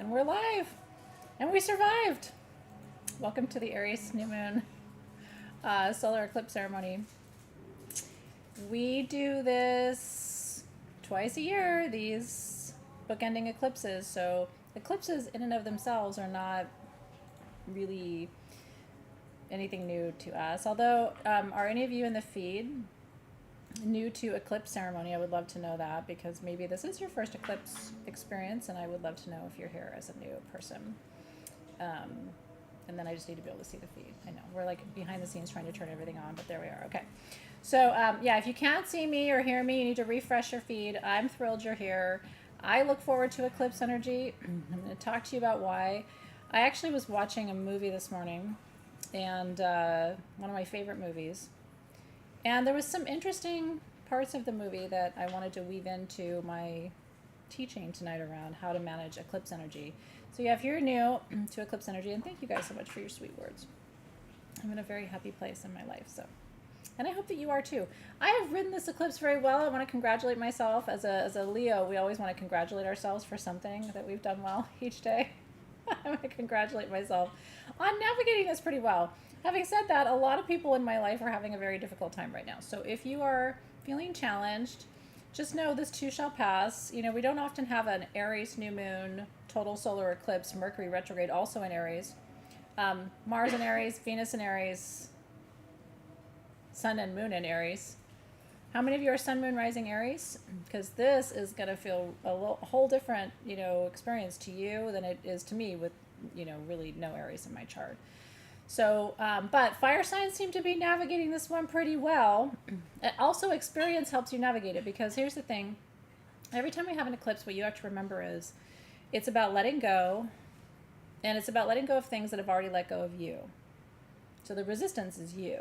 And we're live. And we survived. Welcome to the Aries New Moon solar eclipse ceremony. We do this twice a year, these bookending eclipses. So eclipses in and of themselves are not really anything new to us. Although, are any of you in the feed new to eclipse ceremony? I would love to know that, because maybe this is your first eclipse experience, and I would love to know if you're here as a new person. And then I just need to be able to see the feed. I know we're like behind the scenes trying to turn everything on, but there we are. Okay, so yeah, if you can't see me or hear me, you need to refresh your feed. I'm thrilled you're here. I look forward to eclipse energy. I'm going to talk to you about why. I actually was watching a movie this morning, and one of my favorite movies. And there was some interesting parts of the movie that I wanted to weave into my teaching tonight around how to manage eclipse energy. So yeah, if you're new to eclipse energy, and thank you guys so much for your sweet words. I'm in a very happy place in my life, so. And I hope that you are too. I have ridden this eclipse very well. I want to congratulate myself. As a Leo, we always want to congratulate ourselves for something that we've done well each day. I want to congratulate myself on navigating this pretty well. Having said that, a lot of people in my life are having a very difficult time right now. So if you are feeling challenged, just know this too shall pass. You know, we don't often have an Aries new moon, total solar eclipse, Mercury retrograde also in Aries, Mars in Aries, Venus in Aries, Sun and Moon in Aries. How many of you are Sun, Moon, Rising Aries? Because this is going to feel a whole different, experience to you than it is to me with, really no Aries in my chart. So, but fire signs seem to be navigating this one pretty well. Also, experience helps you navigate it, because here's the thing. Every time we have an eclipse, what you have to remember is it's about letting go, and it's about letting go of things that have already let go of you. So the resistance is you.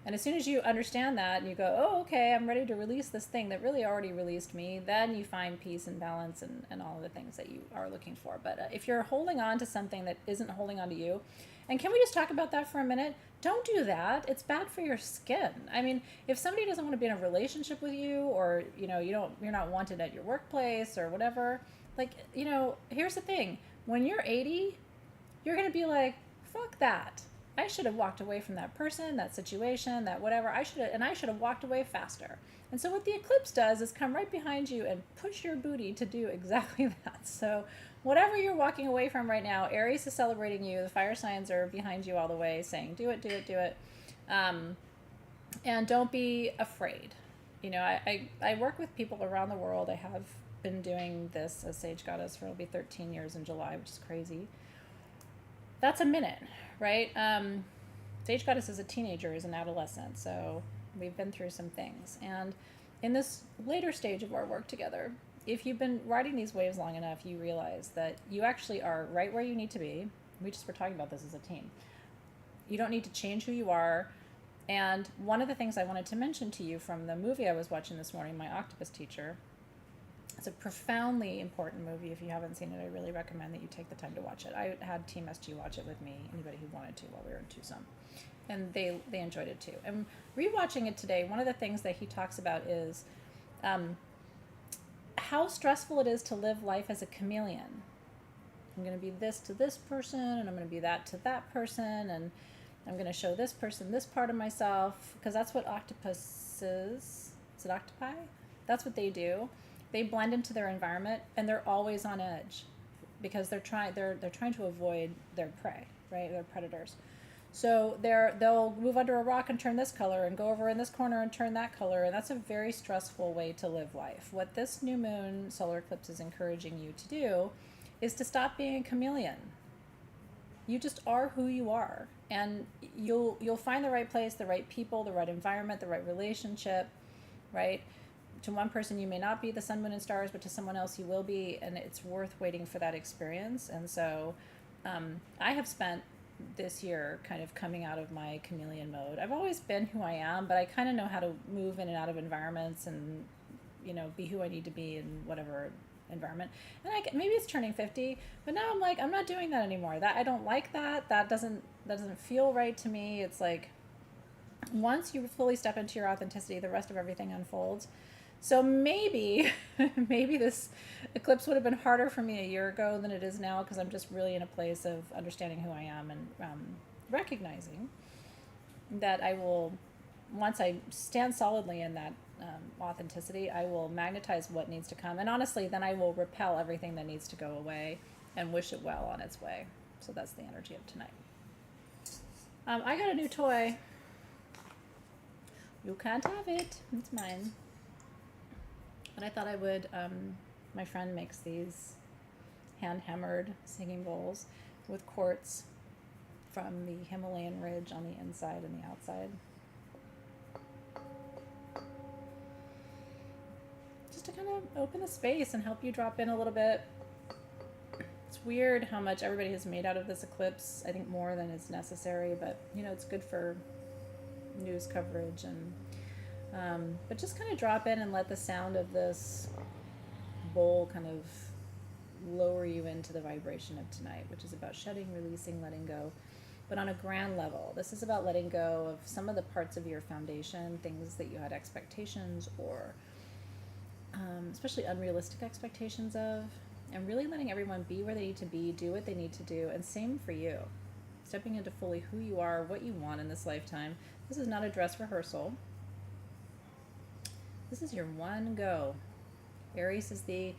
And as soon as you understand that and you go, oh, okay, I'm ready to release this thing that really already released me, then you find peace and balance and all of the things that you are looking for. But if you're holding on to something that isn't holding on to you, and can we just talk about that for a minute? Don't do that. It's bad for your skin. I mean, if somebody doesn't want to be in a relationship with you, or, you're not wanted at your workplace or whatever, like, here's the thing. When you're 80, you're going to be like, fuck that. I should have walked away from that person, that situation, that whatever. I should have walked away faster. And so what the eclipse does is come right behind you and push your booty to do exactly that. So whatever you're walking away from right now, Aries is celebrating you. The fire signs are behind you all the way, saying, do it, do it, do it. And don't be afraid. I work with people around the world. I have been doing this as Sage Goddess for, it'll be 13 years in July, which is crazy. That's a minute, right? Sage Goddess is a teenager, is an adolescent, so we've been through some things. And in this later stage of our work together, if you've been riding these waves long enough, you realize that you actually are right where you need to be. We just were talking about this as a team. You don't need to change who you are. And one of the things I wanted to mention to you from the movie I was watching this morning, My Octopus Teacher, it's a profoundly important movie. If you haven't seen it, I really recommend that you take the time to watch it. I had Team SG watch it with me, anybody who wanted to, while we were in Tucson. And they enjoyed it too. And rewatching it today, one of the things that he talks about is how stressful it is to live life as a chameleon. I'm going to be this to this person, and I'm going to be that to that person, and I'm going to show this person this part of myself, because that's what octopuses, is it octopi? That's what they do. They blend into their environment, and they're always on edge because they're trying to avoid their prey, right? Their predators. So they'll move under a rock and turn this color, and go over in this corner and turn that color, and that's a very stressful way to live life. What this new moon solar eclipse is encouraging you to do is to stop being a chameleon. You just are who you are, and you'll find the right place, the right people, the right environment, the right relationship, right? To one person you may not be the sun, moon, and stars, but to someone else you will be, and it's worth waiting for that experience. And so I have spent this year kind of coming out of my chameleon mode. I've always been who I am, but I kind of know how to move in and out of environments and be who I need to be in whatever environment. And maybe it's turning 50, but now I'm like, I'm not doing that anymore. That I don't like that. That doesn't feel right to me. It's like once you fully step into your authenticity, the rest of everything unfolds. So maybe, maybe this eclipse would have been harder for me a year ago than it is now, because I'm just really in a place of understanding who I am and recognizing that I will, once I stand solidly in that authenticity, I will magnetize what needs to come. And honestly, then I will repel everything that needs to go away and wish it well on its way. So that's the energy of tonight. I got a new toy. You can't have it. It's mine. But I thought I would, my friend makes these hand-hammered singing bowls with quartz from the Himalayan ridge on the inside and the outside. Just to kind of open the space and help you drop in a little bit. It's weird how much everybody has made out of this eclipse. I think more than is necessary, but you know, it's good for news coverage and but just kind of drop in and let the sound of this bowl kind of lower you into the vibration of tonight, which is about shedding, releasing, letting go, but on a grand level. This is about letting go of some of the parts of your foundation, things that you had expectations or especially unrealistic expectations of, and really letting everyone be where they need to be, do what they need to do, and same for you. Stepping into fully who you are, what you want in this lifetime. This is not a dress rehearsal. This is your one go. Aries is the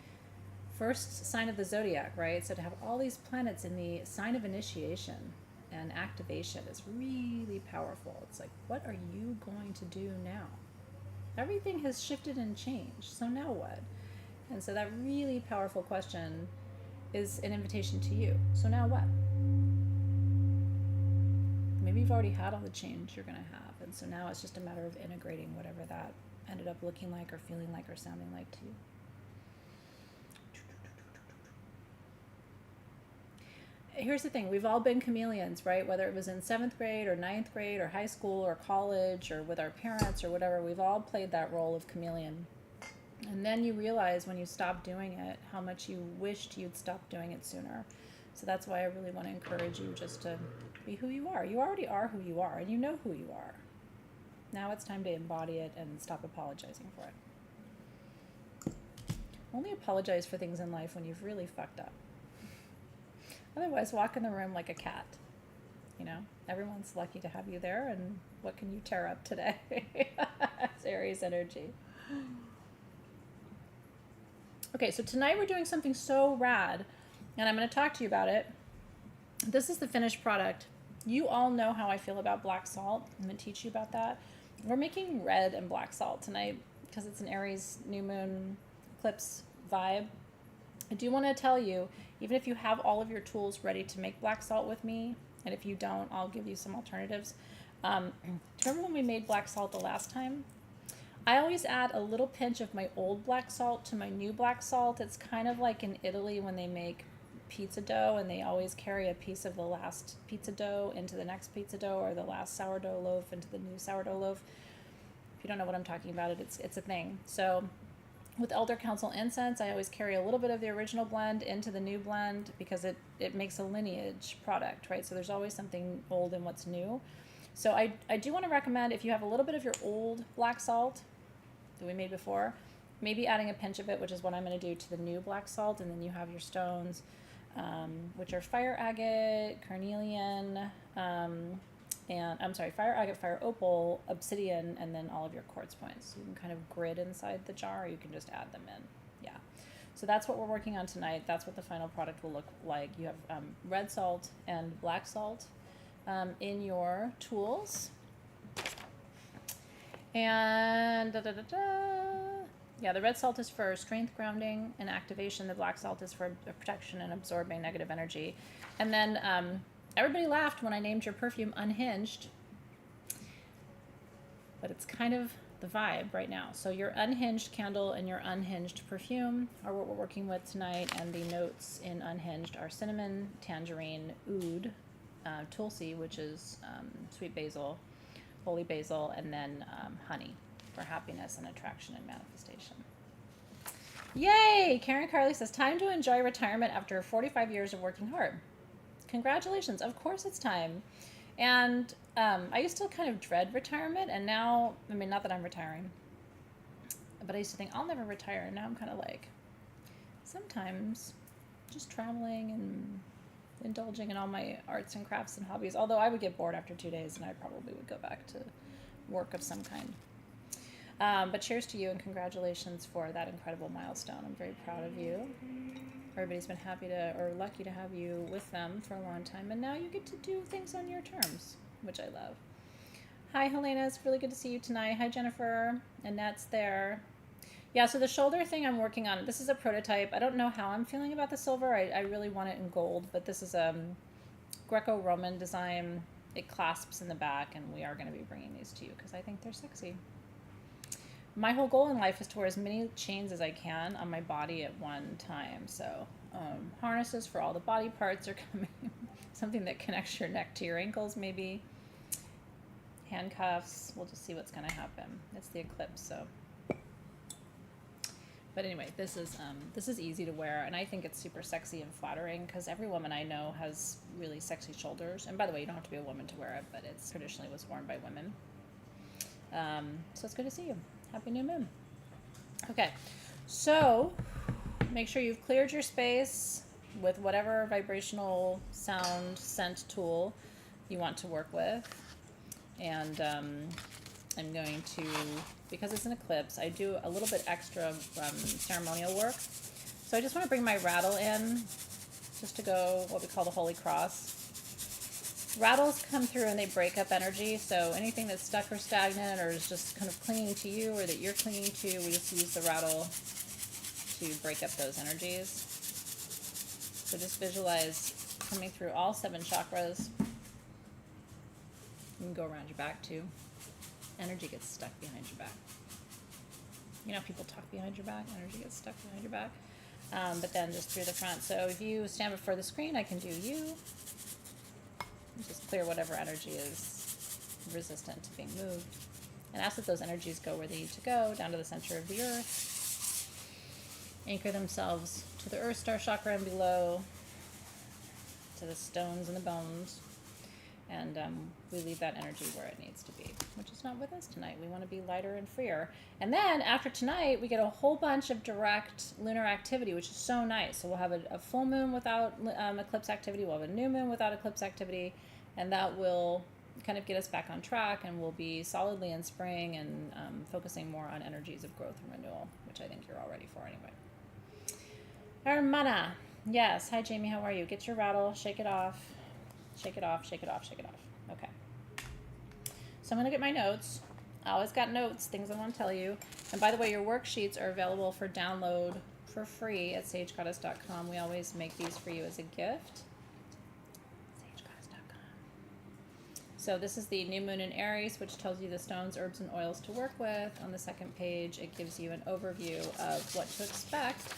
first sign of the zodiac, right? So to have all these planets in the sign of initiation and activation is really powerful. It's like, what are you going to do now? Everything has shifted and changed. So now what? And so that really powerful question is an invitation to you. So now what? Maybe you've already had all the change you're going to have. And so now it's just a matter of integrating whatever that ended up looking like or feeling like or sounding like to you. Here's the thing. We've all been chameleons, right? Whether it was in 7th grade or 9th grade or high school or college or with our parents or whatever, we've all played that role of chameleon. And then you realize when you stop doing it, how much you wished you'd stopped doing it sooner. So that's why I really want to encourage you just to be who you are. You already are who you are, and you know who you are. Now it's time to embody it and stop apologizing for it. Only apologize for things in life when you've really fucked up. Otherwise, walk in the room like a cat. You know, everyone's lucky to have you there, and what can you tear up today? It's Aries energy. Okay, so tonight we're doing something so rad, and I'm going to talk to you about it. This is the finished product. You all know how I feel about black salt. I'm going to teach you about that. We're making red and black salt tonight because it's an Aries New Moon eclipse vibe. I do want to tell you, even if you have all of your tools ready to make black salt with me, and if you don't, I'll give you some alternatives. Remember when we made black salt the last time? I always add a little pinch of my old black salt to my new black salt. It's kind of like in Italy when they make pizza dough and they always carry a piece of the last pizza dough into the next pizza dough, or the last sourdough loaf into the new sourdough loaf. If you don't know what I'm talking about, it's a thing. So with Elder Council incense, I always carry a little bit of the original blend into the new blend because it makes a lineage product, right? So there's always something old in what's new. So I do want to recommend, if you have a little bit of your old black salt that we made before, maybe adding a pinch of it, which is what I'm going to do to the new black salt, and then you have your stones, which are fire agate, carnelian, and I'm sorry, fire agate, fire opal, obsidian, and then all of your quartz points. So you can kind of grid inside the jar, or you can just add them in. Yeah. So that's what we're working on tonight. That's what the final product will look like. You have red salt and black salt in your tools. And yeah, the red salt is for strength, grounding, and activation. The black salt is for protection and absorbing negative energy. And then everybody laughed when I named your perfume Unhinged, but it's kind of the vibe right now. So your unhinged candle and your unhinged perfume are what we're working with tonight, and the notes in Unhinged are cinnamon, tangerine, oud, tulsi, which is sweet basil, holy basil, and then honey for happiness and attraction and manifestation. Yay! Karen Carley says, time to enjoy retirement after 45 years of working hard. Congratulations. Of course it's time. And I used to kind of dread retirement, and now, I mean, not that I'm retiring, But I used to think I'll never retire, and now I'm kind of like, sometimes just traveling and indulging in all my arts and crafts and hobbies. Although I would get bored after 2 days, and I probably would go back to work of some kind. But cheers to you, and congratulations for that incredible milestone. I'm very proud of you. Everybody's been happy to, or lucky to have you with them for a long time, and now you get to do things on your terms, which I love. Hi, Helena. It's really good to see you tonight. Hi, Jennifer. Annette's there. Yeah, so the shoulder thing I'm working on, this is a prototype. I don't know how I'm feeling about the silver. I really want it in gold, but this is a Greco-Roman design. It clasps in the back, and we are going to be bringing these to you because I think they're sexy. My whole goal in life is to wear as many chains as I can on my body at one time. So harnesses for all the body parts are coming. Something that connects your neck to your ankles, maybe. Handcuffs. We'll just see what's going to happen. It's the eclipse, so. But anyway, this is easy to wear, and I think it's super sexy and flattering because every woman I know has really sexy shoulders. And by the way, you don't have to be a woman to wear it, but it traditionally was worn by women. So it's good to see you. Happy new moon. Okay, so make sure you've cleared your space with whatever vibrational sound scent tool you want to work with. And I'm going to, because it's an eclipse, I do a little bit extra ceremonial work. So I just want to bring my rattle in just to go what we call the Holy Cross. Rattles come through and they break up energy, so anything that's stuck or stagnant or is just kind of clinging to you or that you're clinging to, we just use the rattle to break up those energies. So just visualize coming through all 7 chakras. You can go around your back too. Energy gets stuck behind your back. You know, people talk behind your back, energy gets stuck behind your back. But then just through the front. So if you stand before the screen, I can do you. Just clear whatever energy is resistant to being moved. And ask that those energies go where they need to go, down to the center of the earth. Anchor themselves to the earth star chakra and below, to the stones and the bones. And we leave that energy where it needs to be, which is not with us tonight. We want to be lighter and freer. And then after tonight, we get a whole bunch of direct lunar activity, which is so nice. So we'll have a full moon without eclipse activity. We'll have a new moon without eclipse activity. And that will kind of get us back on track, and we'll be solidly in spring and focusing more on energies of growth and renewal, which I think you're all ready for anyway. Hermana. Yes. Hi, Jamie. How are you? Get your rattle. Shake it off. Shake it off, shake it off, shake it off. Okay. So I'm going to get my notes. I always got notes, things I want to tell you. And by the way, your worksheets are available for download for free at sagegoddess.com. We always make these for you as a gift. sagegoddess.com. So this is the new moon in Aries, which tells you the stones, herbs, and oils to work with. On the second page, it gives you an overview of what to expect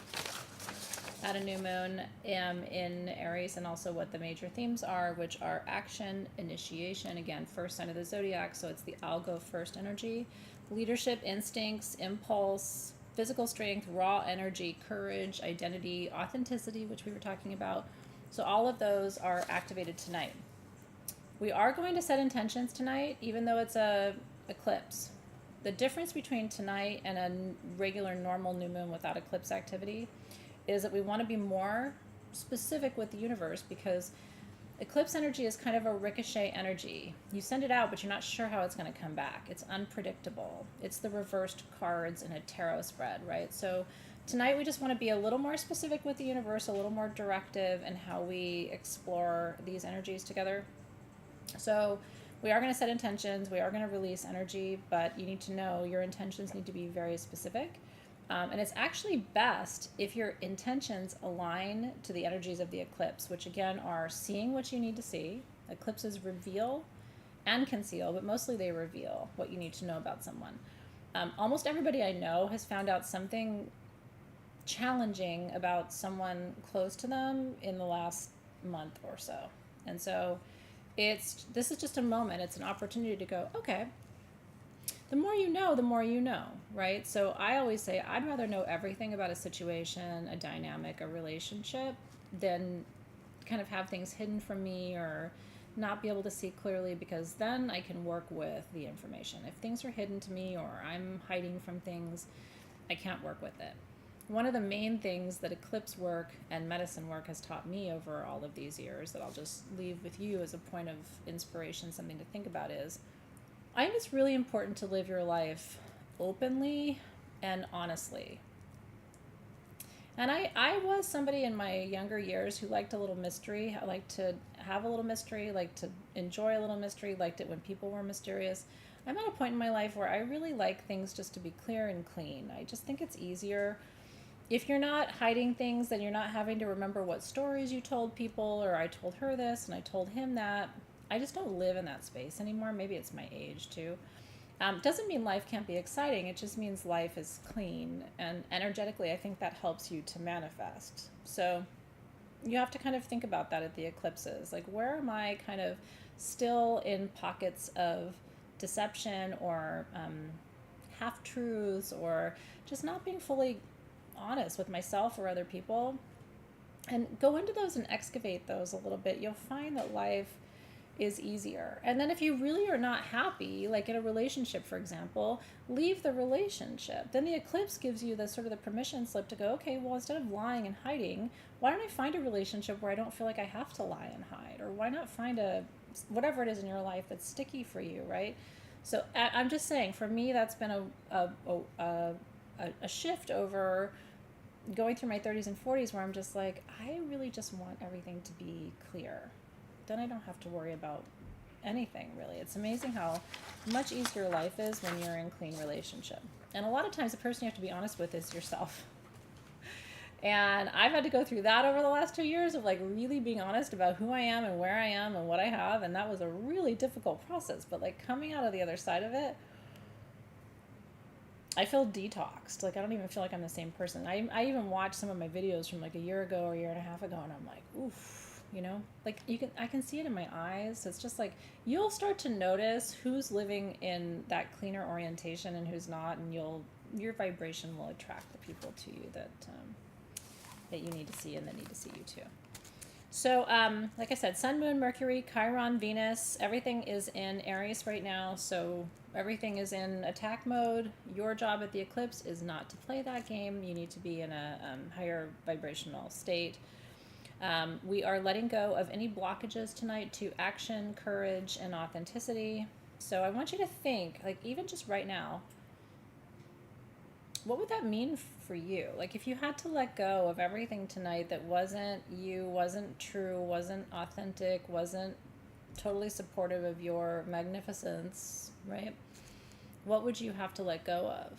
at a new moon in Aries, and also what the major themes are, which are action, initiation, again, first sign of the zodiac, so it's the I'll go first energy, leadership, instincts, impulse, physical strength, raw energy, courage, identity, authenticity, which we were talking about. So all of those are activated tonight. We are going to set intentions tonight, even though it's a eclipse. The difference between tonight and a regular normal new moon without eclipse activity is that we want to be more specific with the universe, because eclipse energy is kind of a ricochet energy. You send it out, but you're not sure how it's going to come back. It's unpredictable. It's the reversed cards in a tarot spread, right? So tonight we just want to be a little more specific with the universe, a little more directive in how we explore these energies together. So we are going to set intentions. We are going to release energy, but you need to know your intentions need to be very specific. And it's actually best if your intentions align to the energies of the eclipse, which again are seeing what you need to see. Eclipses reveal and conceal, but mostly they reveal what you need to know about someone. Almost everybody I know has found out something challenging about someone close to them in the last month or so. And so this is just a moment. It's an opportunity to go, okay, the more you know, right? So I always say I'd rather know everything about a situation, a dynamic, a relationship, than kind of have things hidden from me or not be able to see clearly, because then I can work with the information. If things are hidden to me or I'm hiding from things, I can't work with it. One of the main things that eclipse work and medicine work has taught me over all of these years that I'll just leave with you as a point of inspiration, something to think about, is I think it's really important to live your life openly and honestly. And I was somebody in my younger years who liked a little mystery. I liked to have a little mystery, liked to enjoy a little mystery, liked it when people were mysterious. I'm at a point in my life where I really like things just to be clear and clean. I just think it's easier. If you're not hiding things, then you're not having to remember what stories you told people, or I told her this and I told him that. I just don't live in that space anymore. Maybe it's my age too. Doesn't mean life can't be exciting. It just means life is clean. And energetically, I think that helps you to manifest. So you have to kind of think about that at the eclipses. Like, where am I kind of still in pockets of deception or half-truths, or just not being fully honest with myself or other people? And go into those and excavate those a little bit. You'll find that life is easier. And then if you really are not happy, like in a relationship, for example, leave the relationship. Then the eclipse gives you the sort of the permission slip to go, okay, well, instead of lying and hiding, why don't I find a relationship where I don't feel like I have to lie and hide? Or why not find whatever it is in your life that's sticky for you, right? So I'm just saying, for me, that's been a shift over going through my 30s and 40s, where I'm just like, I really just want everything to be clear. Then I don't have to worry about anything, really. It's amazing how much easier life is when you're in clean relationship. And a lot of times the person you have to be honest with is yourself. And I've had to go through that over the last 2 years of like really being honest about who I am and where I am and what I have. And that was a really difficult process. But like coming out of the other side of it, I feel detoxed. Like I don't even feel like I'm the same person. I even watched some of my videos from like a year ago or a year and a half ago, and I'm like, oof. You know, like I can see it in my eyes. It's just like you'll start to notice who's living in that cleaner orientation and who's not, and your vibration will attract the people to you that you need to see and that need to see you too. So, like I said, Sun, Moon, Mercury, Chiron, Venus, everything is in Aries right now. So everything is in attack mode. Your job at the eclipse is not to play that game. You need to be in a higher vibrational state. We are letting go of any blockages tonight to action, courage, and authenticity. So I want you to think, like even just right now, what would that mean for you? Like if you had to let go of everything tonight that wasn't you, wasn't true, wasn't authentic, wasn't totally supportive of your magnificence, right? What would you have to let go of?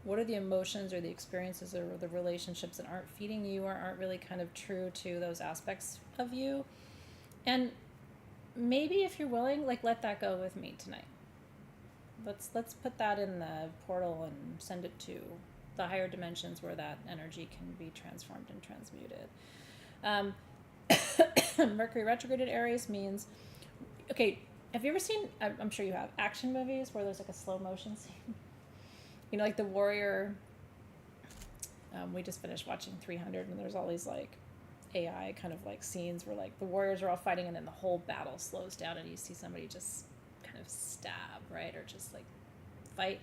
What are the emotions or the experiences or the relationships that aren't feeding you or aren't really kind of true to those aspects of you? And maybe if you're willing, like let that go with me tonight. Let's put that in the portal and send it to the higher dimensions where that energy can be transformed and transmuted. Mercury retrograde Aries means, okay, have you ever seen, I'm sure you have, action movies where there's like a slow motion scene? You know, like The Warrior, we just finished watching 300, and there's all these like AI kind of like scenes where like the warriors are all fighting and then the whole battle slows down and you see somebody just kind of stab, right? Or just like fight.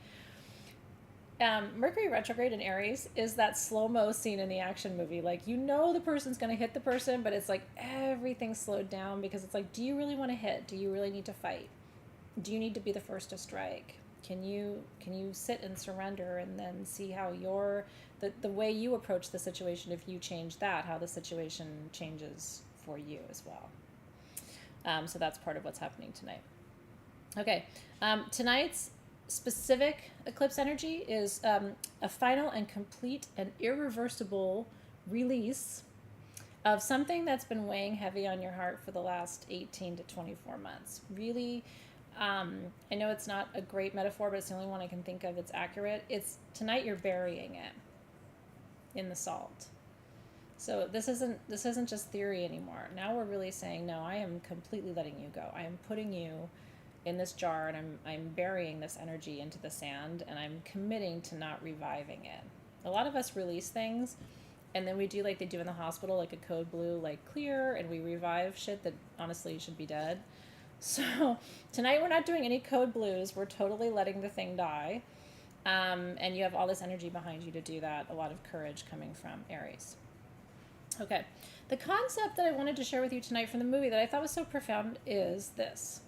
Mercury retrograde in Aries is that slow-mo scene in the action movie. Like, you know the person's going to hit the person, but it's like everything's slowed down because it's like, do you really want to hit? Do you really need to fight? Do you need to be the first to strike? Can you sit and surrender and then see how the way you approach the situation, if you change that, how the situation changes for you as well. So that's part of what's happening tonight. Okay, tonight's specific eclipse energy is a final and complete and irreversible release of something that's been weighing heavy on your heart for the last 18 to 24 months. Really, I know it's not a great metaphor, but it's the only one I can think of that's accurate. It's tonight you're burying it in the salt. So this isn't just theory anymore. Now we're really saying, no, I am completely letting you go. I am putting you in this jar, and I'm burying this energy into the sand, and I'm committing to not reviving it. A lot of us release things, and then we do like they do in the hospital, like a code blue, like clear, and we revive shit that honestly should be dead. So tonight we're not doing any code blues. We're totally letting the thing die. And you have all this energy behind you to do that. A lot of courage coming from Aries. Okay. The concept that I wanted to share with you tonight from the movie that I thought was so profound is this.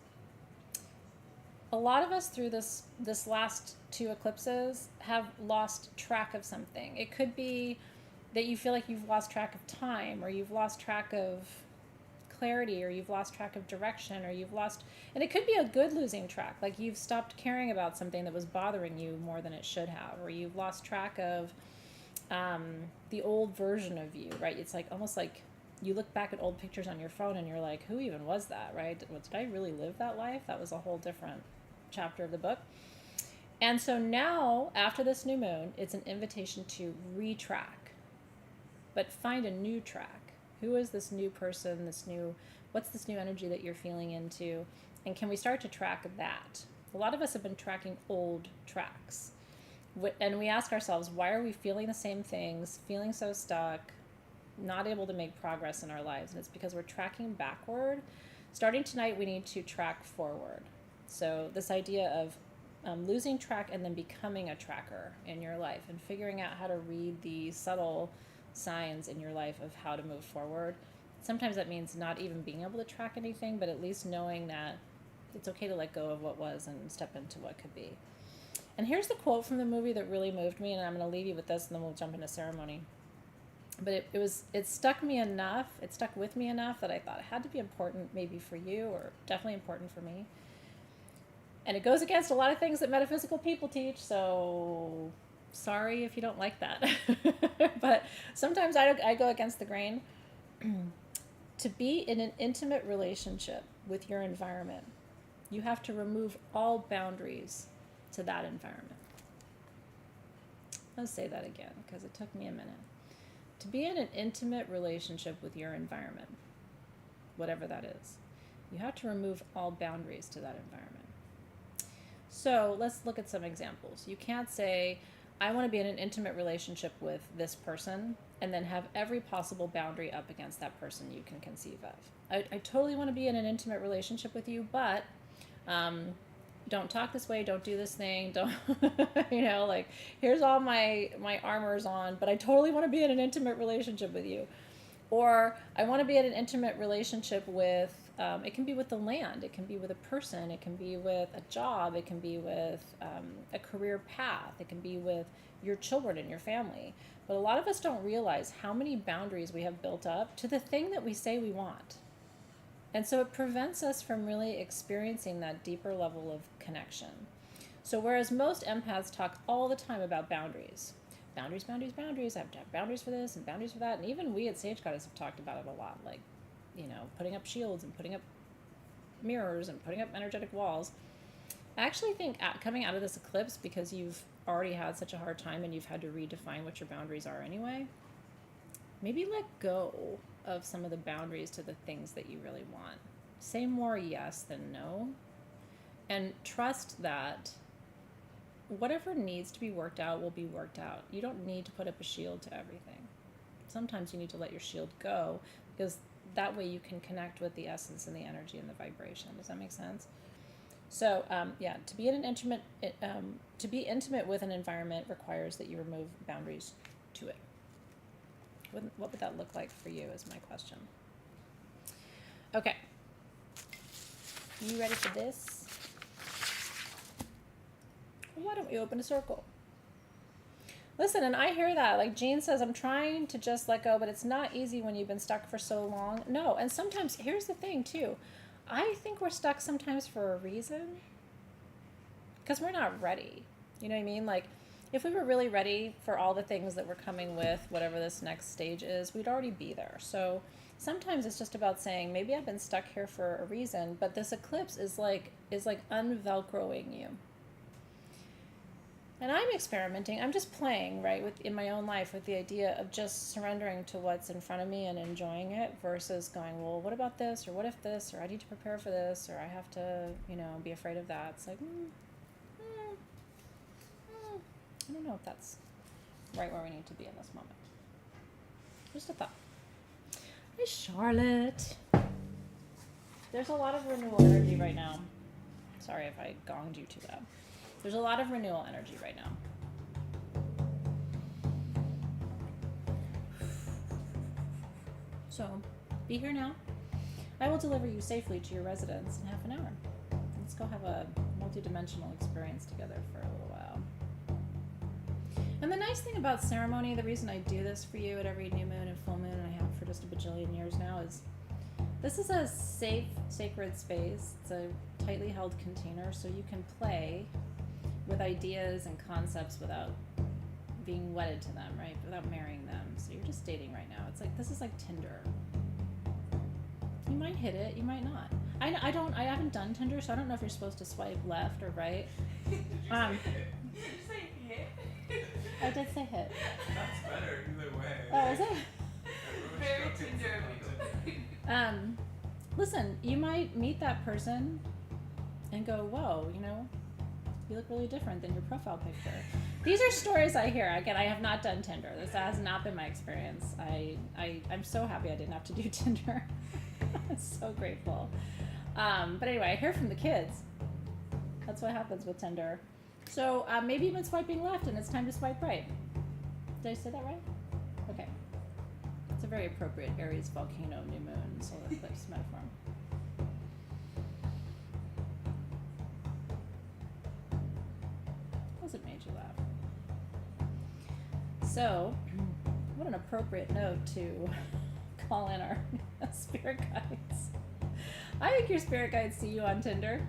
A lot of us through this last 2 eclipses have lost track of something. It could be that you feel like you've lost track of time, or you've lost track of clarity, or you've lost track of direction, or you've lost, and it could be a good losing track, like you've stopped caring about something that was bothering you more than it should have, or you've lost track of the old version of you, right? It's like almost like you look back at old pictures on your phone and you're like, who even was that, right? Did I really live that life? That was a whole different chapter of the book. And so now, after this new moon, it's an invitation to retrack, but find a new track. Who is this new person, what's this new energy that you're feeling into? And can we start to track that? A lot of us have been tracking old tracks. And we ask ourselves, why are we feeling the same things, feeling so stuck, not able to make progress in our lives? And it's because we're tracking backward. Starting tonight, we need to track forward. So this idea of losing track and then becoming a tracker in your life and figuring out how to read the subtle signs in your life of how to move forward. Sometimes that means not even being able to track anything, but at least knowing that it's okay to let go of what was and step into what could be. And here's the quote from the movie that really moved me, and I'm going to leave you with this and then we'll jump into ceremony. But it stuck me enough, it stuck with me enough that I thought it had to be important maybe for you, or definitely important for me. And it goes against a lot of things that metaphysical people teach, so sorry if you don't like that. But sometimes I go against the grain. To be in an intimate relationship with your environment, you have to remove all boundaries to that environment. Let's say that again, because it took me a minute. To be in an intimate relationship with your environment, whatever that is, you have to remove all boundaries to that environment. So let's look at some examples. You can't say, I want to be in an intimate relationship with this person, and then have every possible boundary up against that person you can conceive of. I totally want to be in an intimate relationship with you, but don't talk this way, don't do this thing, don't, like, here's all my armors on, but I totally want to be in an intimate relationship with you. Or I want to be in an intimate relationship with, it can be with the land, it can be with a person, it can be with a job, it can be with a career path, it can be with your children and your family. But a lot of us don't realize how many boundaries we have built up to the thing that we say we want. And so it prevents us from really experiencing that deeper level of connection. So whereas most empaths talk all the time about boundaries, boundaries, I have to have boundaries for this and boundaries for that. And even we at Sage Goddess have talked about it a lot, like, putting up shields and putting up mirrors and putting up energetic walls. I actually think coming out of this eclipse, because you've already had such a hard time and you've had to redefine what your boundaries are anyway, maybe let go of some of the boundaries to the things that you really want. Say more yes than no, and trust that whatever needs to be worked out will be worked out. You don't need to put up a shield to everything. Sometimes you need to let your shield go, because that way you can connect with the essence and the energy and the vibration. Does that make sense? So to be intimate with an environment requires that you remove boundaries to it. What would that look like for you is my question. Okay. You ready for this? Why don't we open a circle? Listen, and I hear that. Like Jean says, I'm trying to just let go, but it's not easy when you've been stuck for so long. No, and sometimes, here's the thing too. I think we're stuck sometimes for a reason. Because we're not ready. You know what I mean? Like, if we were really ready for all the things that we're coming with, whatever this next stage is, we'd already be there. So sometimes it's just about saying, maybe I've been stuck here for a reason, but this eclipse is like unvelcroing you. And I'm experimenting. I'm just playing, right, in my own life with the idea of just surrendering to what's in front of me and enjoying it versus going, well, what about this? Or what if this? Or I need to prepare for this? Or I have to, be afraid of that. It's like, I don't know if that's right where we need to be in this moment. Just a thought. Hey, Charlotte. There's a lot of renewal energy right now. Sorry if I gonged you too loud. There's a lot of renewal energy right now. So, be here now. I will deliver you safely to your residence in half an hour. Let's go have a multi-dimensional experience together for a little while. And the nice thing about ceremony, the reason I do this for you at every new moon and full moon, and I have for just a bajillion years now, is this is a safe, sacred space. It's a tightly held container, so you can play with ideas and concepts without being wedded to them, right? Without marrying them. So you're just dating right now. It's like, this is like Tinder. You might hit it, you might not. I haven't done Tinder, so I don't know if you're supposed to swipe left or right. Did you say hit? Did you say hit? I did say hit. That's better either way. Oh, is it? Very Tinder. Listen, you might meet that person and go, whoa, you know, you look really different than your profile picture. These are stories I hear. Again, I have not done Tinder. This has not been my experience. I'm so happy I didn't have to do Tinder. I'm so grateful. But anyway, I hear from the kids. That's what happens with Tinder. So maybe you've been swiping left and it's time to swipe right. Did I say that right? Okay. It's a very appropriate Aries volcano, new moon, solar eclipse metaphor. Wasn't made you laugh. So, what an appropriate note to call in our spirit guides. I think your spirit guides see you on Tinder.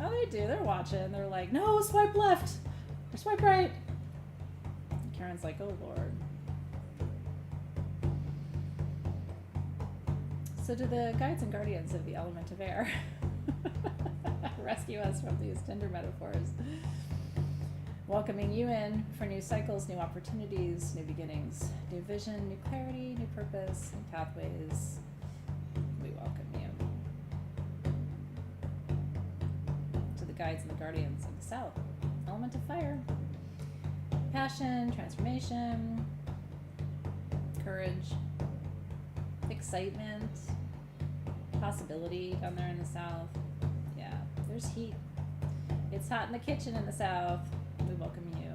Oh, they do. They're watching. They're like, no, swipe left or swipe right. And Karen's like, oh, Lord. So do the guides and guardians of the element of air rescue us from these Tinder metaphors? Welcoming you in for new cycles, new opportunities, new beginnings, new vision, new clarity, new purpose, new pathways. We welcome you to the guides and the guardians of the South. Element of fire. Passion, transformation, courage, excitement, possibility down there in the South. Yeah, there's heat. It's hot in the kitchen in the South. We welcome you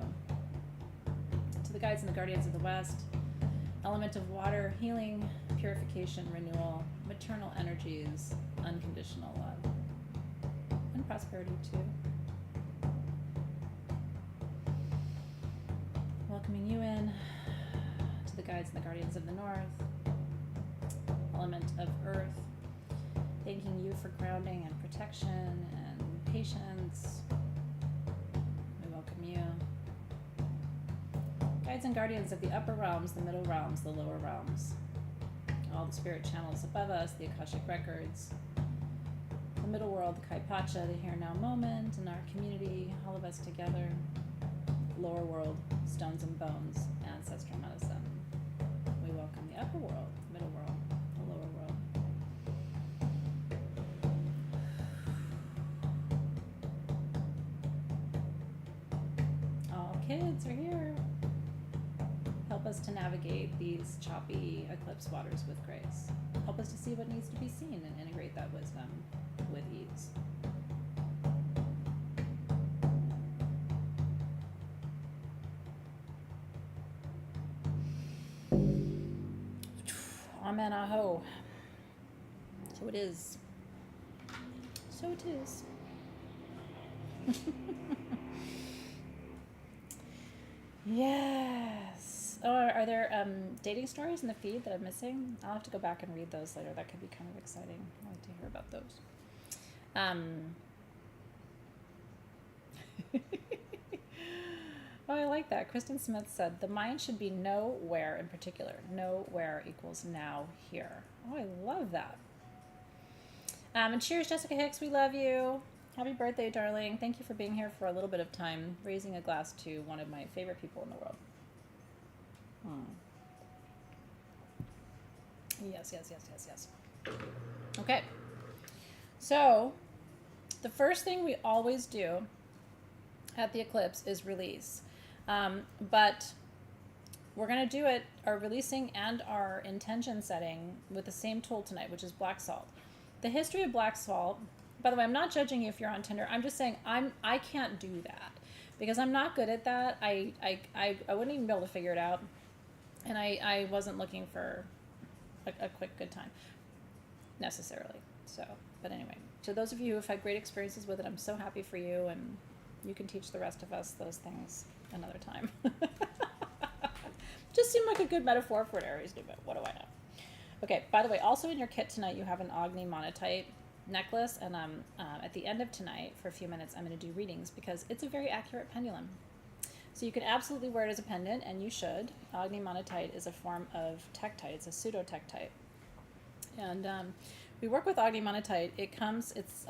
to the guides and the guardians of the West. Element of water, healing, purification, renewal, maternal energies, unconditional love, and prosperity too. Welcoming you in to the guides and the guardians of the North. Element of earth, thanking you for grounding and protection and patience. We welcome you. Guides and guardians of the upper realms, the middle realms, the lower realms. All the spirit channels above us, the Akashic records. The middle world, the Kaipacha, the here now moment, and our community, all of us together. Lower world, stones and bones, ancestral medicine. We welcome the upper world, middle world, the lower world. All kids are here. Help us to navigate these choppy eclipse waters with grace. Help us to see what needs to be seen and integrate that wisdom with ease. Amen, aho. So it is. So it is. Yes. Oh, are there dating stories in the feed that I'm missing? I'll have to go back and read those later. That could be kind of exciting. I'd like to hear about those. Oh, I like that. Kristen Smith said, the mind should be nowhere in particular. Nowhere equals now, here. Oh, I love that. And cheers, Jessica Hicks. We love you. Happy birthday, darling. Thank you for being here for a little bit of time, raising a glass to one of my favorite people in the world. Yes, yes, yes, yes, yes. Okay. So, the first thing we always do at the eclipse is release. But we're going to do it, our releasing and our intention setting, with the same tool tonight, which is black salt. The history of black salt By the way, I'm not judging you if you're on Tinder. I'm just saying I can't do that because I'm not good at that. I wouldn't even be able to figure it out, and I wasn't looking for a quick good time necessarily. So, but anyway, to those of you who have had great experiences with it, I'm so happy for you, and you can teach the rest of us those things another time. Just seemed like a good metaphor for an Aries new moon. What do I know? Okay, by the way, also in your kit tonight, you have an Agni Monotite necklace, and at the end of tonight, for a few minutes, I'm going to do readings because it's a very accurate pendulum. So you can absolutely wear it as a pendant, and you should. Agni Monotite is a form of tektite. It's a pseudo-tektite. And we work with Agni Monotite. It's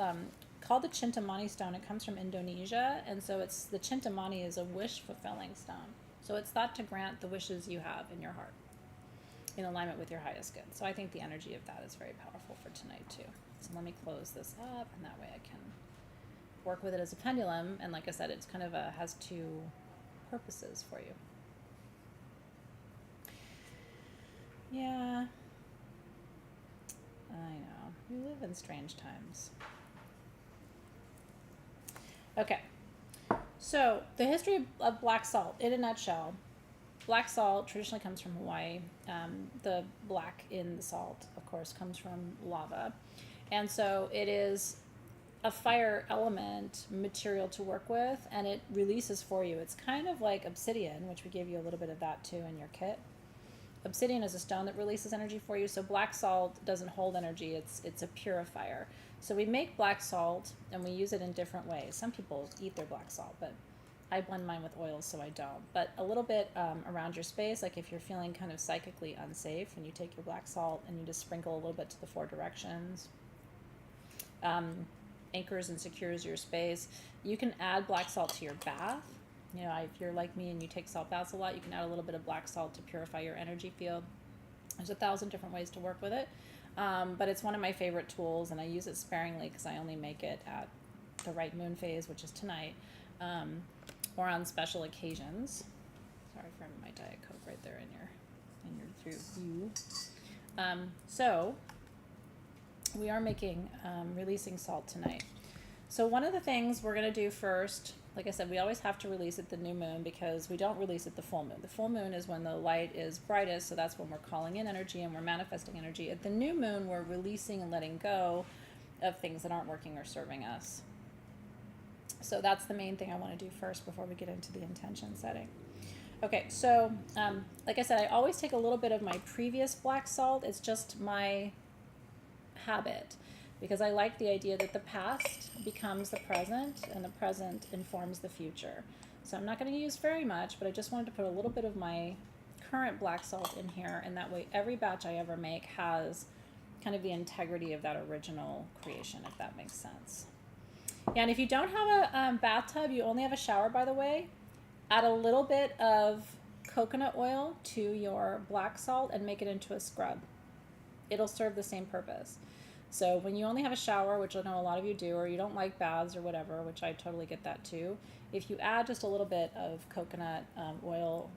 called the Chintamani stone. It comes from Indonesia, and so the Chintamani is a wish-fulfilling stone. So it's thought to grant the wishes you have in your heart in alignment with your highest good. So I think the energy of that is very powerful for tonight too. So let me close this up, and that way I can work with it as a pendulum. And like I said, it's kind of has two purposes for you. Yeah, I know. We live in strange times. Okay. So the history of black salt, in a nutshell. Black salt traditionally comes from Hawaii. The black in the salt, of course, comes from lava. And so it is a fire element material to work with, and it releases for you. It's kind of like obsidian, which we gave you a little bit of that too in your kit. Obsidian is a stone that releases energy for you. So black salt doesn't hold energy. It's a purifier. So we make black salt, and we use it in different ways. Some people eat their black salt, but I blend mine with oils, so I don't. But a little bit around your space, like if you're feeling kind of psychically unsafe, and you take your black salt and you just sprinkle a little bit to the four directions, anchors and secures your space. You can add black salt to your bath. You know, if you're like me and you take salt baths a lot, you can add a little bit of black salt to purify your energy field. There's 1,000 different ways to work with it, but it's one of my favorite tools, and I use it sparingly because I only make it at the right moon phase, which is tonight, or on special occasions. Sorry for my Diet Coke right there in your view. So we are making releasing salt tonight. So one of the things we're going to do first, like I said, we always have to release at the new moon because we don't release at the full moon. The full moon is when the light is brightest, so that's when we're calling in energy and we're manifesting energy. At the new moon, we're releasing and letting go of things that aren't working or serving us. So that's the main thing I want to do first before we get into the intention setting. Okay, so like I said, I always take a little bit of my previous black salt. It's just my habit, because I like the idea that the past becomes the present and the present informs the future. So I'm not going to use very much, but I just wanted to put a little bit of my current black salt in here, and that way every batch I ever make has kind of the integrity of that original creation, if that makes sense. Yeah, and if you don't have a bathtub, you only have a shower, by the way, add a little bit of coconut oil to your black salt and make it into a scrub. It'll serve the same purpose. So when you only have a shower, which I know a lot of you do, or you don't like baths or whatever, which I totally get that too, if you add just a little bit of coconut oil,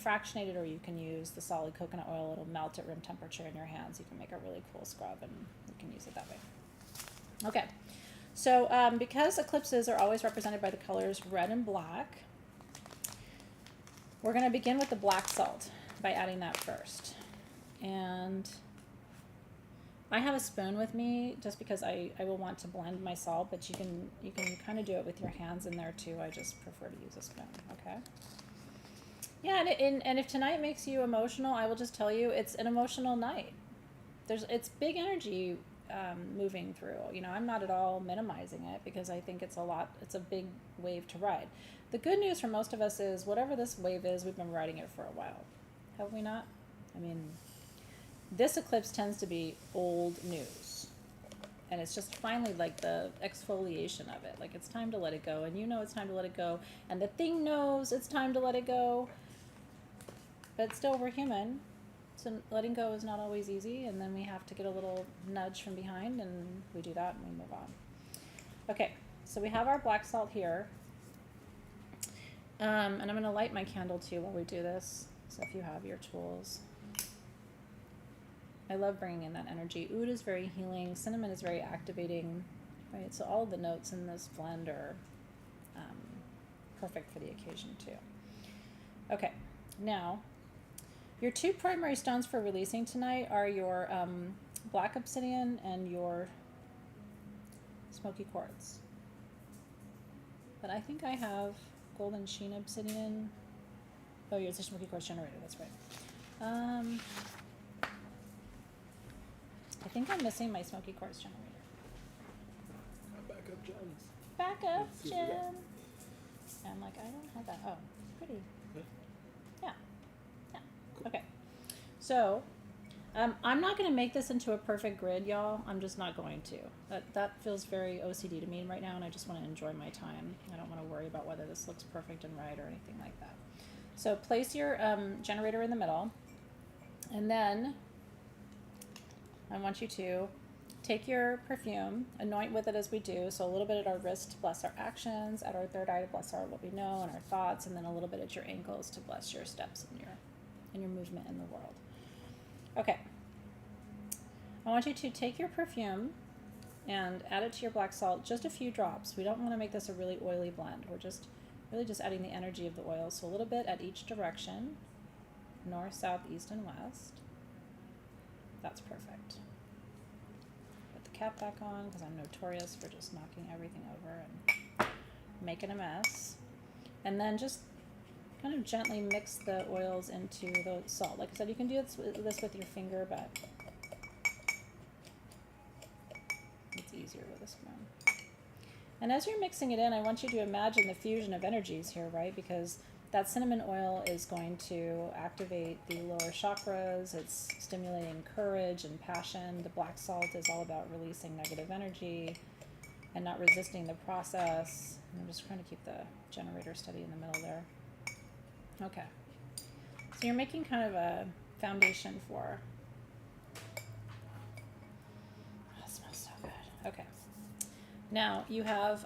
fractionated, or you can use the solid coconut oil, it'll melt at room temperature in your hands. You can make a really cool scrub, and you can use it that way. Okay, so because eclipses are always represented by the colors red and black, we're going to begin with the black salt by adding that first. And I have a spoon with me just because I will want to blend my salt, but you can kind of do it with your hands in there too. I just prefer to use a spoon, okay? Yeah, and if tonight makes you emotional, I will just tell you it's an emotional night. It's big energy moving through. You know, I'm not at all minimizing it because I think it's a big wave to ride. The good news for most of us is whatever this wave is, we've been riding it for a while. Have we not? I mean, this eclipse tends to be old news, and it's just finally like the exfoliation of it. Like, it's time to let it go, and you know it's time to let it go, and the thing knows it's time to let it go, but still we're human, so letting go is not always easy, and then we have to get a little nudge from behind, and we do that and we move on. Okay, so we have our black salt here, and I'm going to light my candle too while we do this, so if you have your tools. I love bringing in that energy. Oud is very healing. Cinnamon is very activating. right? So all of the notes in this blend are perfect for the occasion too. Okay, now your two primary stones for releasing tonight are your black obsidian and your smoky quartz. But I think I have golden sheen obsidian. Oh, yeah, it's a smoky quartz generator, that's right. I think I'm missing my smoky quartz generator. Back up, John's. Back up, Let's see what we Jen. got. And I'm like, I don't have that. Oh, pretty. Okay. Yeah. Yeah. Cool. Okay. So, I'm not going to make this into a perfect grid, y'all. I'm just not going to. That feels very OCD to me right now, and I just want to enjoy my time. I don't want to worry about whether this looks perfect and right or anything like that. So place your generator in the middle, and then I want you to take your perfume, anoint with it as we do. So a little bit at our wrist to bless our actions, at our third eye to bless our what we know and our thoughts, and then a little bit at your ankles to bless your steps and your movement in the world. Okay. I want you to take your perfume and add it to your black salt, just a few drops. We don't want to make this a really oily blend. We're just really just adding the energy of the oil. So a little bit at each direction, north, south, east, and west. That's perfect. Put the cap back on because I'm notorious for just knocking everything over and making a mess. And then just kind of gently mix the oils into the salt. Like I said, you can do this with your finger, but it's easier with a spoon. And as you're mixing it in, I want you to imagine the fusion of energies here, right? Because that cinnamon oil is going to activate the lower chakras. It's stimulating courage and passion. The black salt is all about releasing negative energy and not resisting the process. And I'm just trying to keep the generator steady in the middle there. Okay. So you're making kind of a foundation for... Oh, it smells so good. Okay. Now you have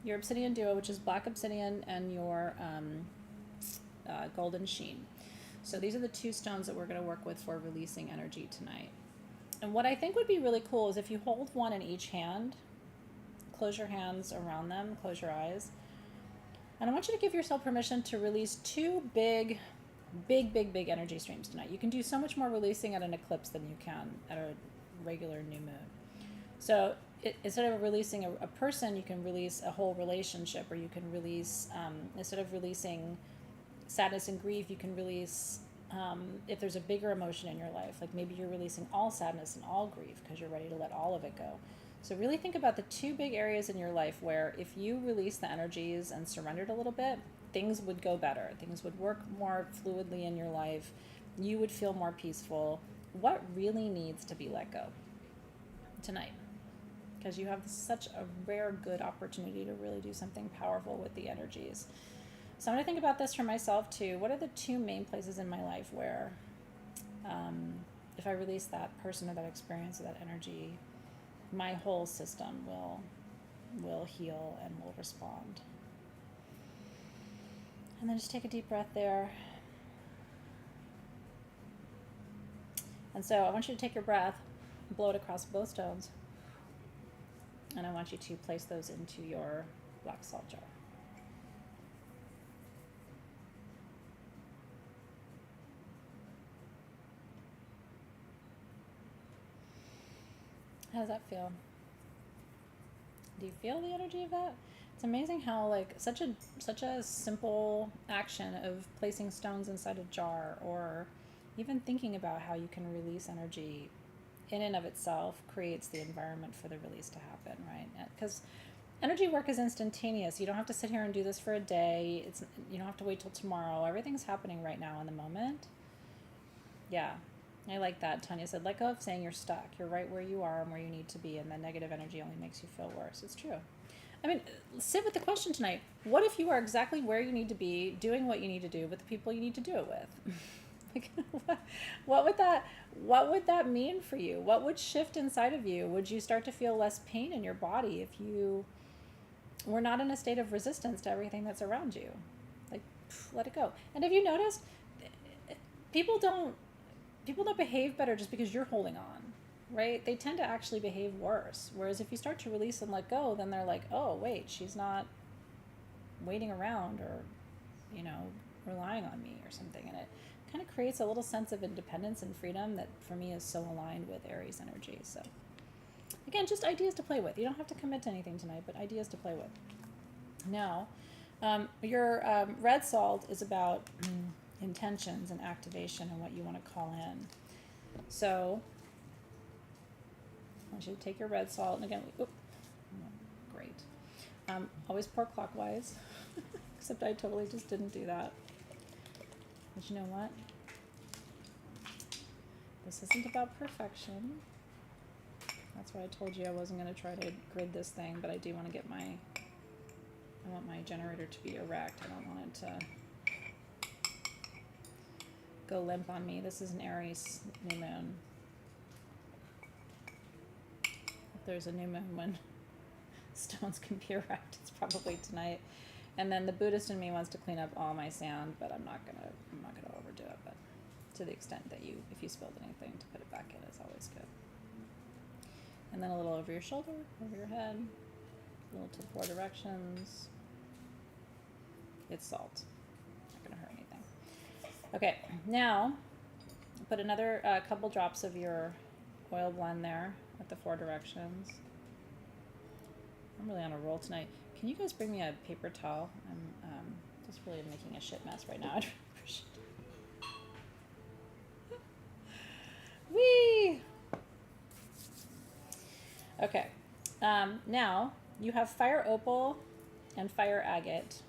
your obsidian duo, which is black obsidian, and your golden sheen. So these are the two stones that we're going to work with for releasing energy tonight. And what I think would be really cool is if you hold one in each hand, close your hands around them, close your eyes, and I want you to give yourself permission to release two big energy streams tonight. You can do so much more releasing at an eclipse than you can at a regular new moon. So instead of releasing a person, you can release a whole relationship, or you can release, instead of releasing sadness and grief, you can release, if there's a bigger emotion in your life, like maybe you're releasing all sadness and all grief because you're ready to let all of it go. So really think about the two big areas in your life where if you release the energies and surrendered a little bit, things would go better. Things would work more fluidly in your life. You would feel more peaceful. What really needs to be let go tonight? Because you have such a rare, good opportunity to really do something powerful with the energies. So I'm going to think about this for myself too. What are the two main places in my life where if I release that person or that experience or that energy, my whole system will heal and will respond. And then just take a deep breath there. And so I want you to take your breath, blow it across both stones, and I want you to place those into your black salt jar. How does that feel? Do you feel the energy of that? It's amazing how like such a simple action of placing stones inside a jar, or even thinking about how you can release energy in and of itself creates the environment for the release to happen, right? Because energy work is instantaneous. You don't have to sit here and do this for a day. You don't have to wait till tomorrow. Everything's happening right now in the moment. Yeah. I like that. Tanya said, let go of saying you're stuck. You're right where you are and where you need to be, and the negative energy only makes you feel worse. It's true. I mean, sit with the question tonight. What if you are exactly where you need to be, doing what you need to do with the people you need to do it with? Like, what would that mean for you? What would shift inside of you? Would you start to feel less pain in your body if you were not in a state of resistance to everything that's around you? Like, let it go. And have you noticed, people don't behave better just because you're holding on. right? They tend to actually behave worse. Whereas if you start to release and let go, then they're like, oh, wait, she's not waiting around or, you know, relying on me or something. And it kind of creates a little sense of independence and freedom that for me is so aligned with Aries energy. So again, just ideas to play with. You don't have to commit to anything tonight, but ideas to play with. Now, your red salt is about intentions and activation and what you want to call in. So I want you to take your red salt, and again, great. Always pour clockwise, except I totally just didn't do that. But you know what? This isn't about perfection. That's why I told you I wasn't going to try to grid this thing, but I do want to get I want my generator to be erect. I don't want it to go limp on me. This is an Aries new moon. If there's a new moon when stones can be erect, it's probably tonight. And then the Buddhist in me wants to clean up all my sand, but I'm not gonna overdo it. But to the extent that if you spilled anything, to put it back in is always good. And then a little over your shoulder, over your head, a little to 4 directions. It's salt. Not gonna hurt anything. Okay, now put another couple drops of your oil blend there at the 4 directions. I'm really on a roll tonight. Can you guys bring me a paper towel? I'm just really making a shit mess right now. I'd appreciate it. Whee! Okay. Now you have fire opal and fire agate,